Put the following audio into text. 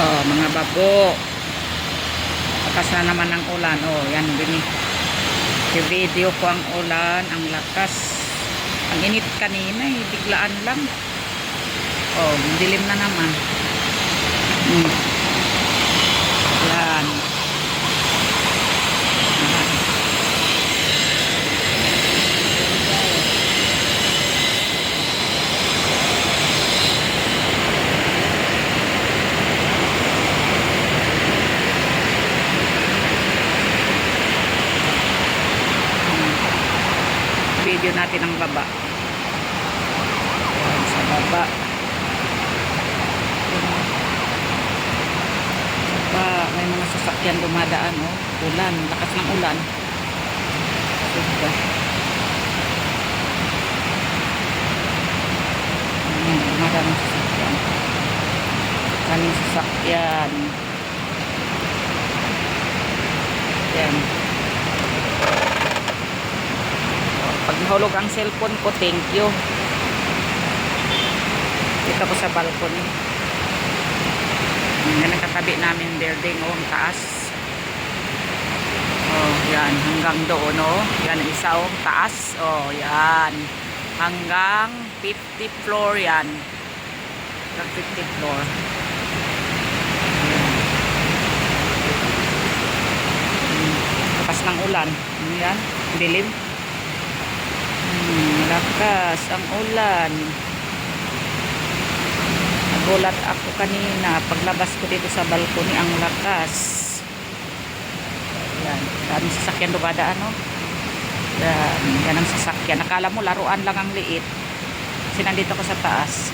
Oh, mga babo. Lakas na naman ng ulan. Oh, yan din. I-video ko ang ulan, ang lakas. Ang init kanina, biglaan lang. Oh, dilim na naman. Yan. Video natin ang baba. Yan, sa baba. May mga sasakyan dumadaan, oh. Ulan, lakas ng ulan. Diba? Dumadaan ng sasakyan. Kaming sasakyan. Yan. Pag nahulog ang cellphone ko, thank you. Dito ko sa balcony. Yan ang katabi namin building, oh, ang taas. Oh, yan, hanggang doon, oh. Yan, isa, oh, taas. Oh, yan. Hanggang 50th floor, yan. Hanggang 50th floor. Lakas ng ulan. Yan, dilim. Lakas ang ulan. Nagulat ako kanina paglabas ko dito sa balcony, ang lakas. Yan, daming sasakyan dumadaan, no? Yan ang sasakyan. Nakala mo laruan lang ang liit kasi nandito ko sa taas.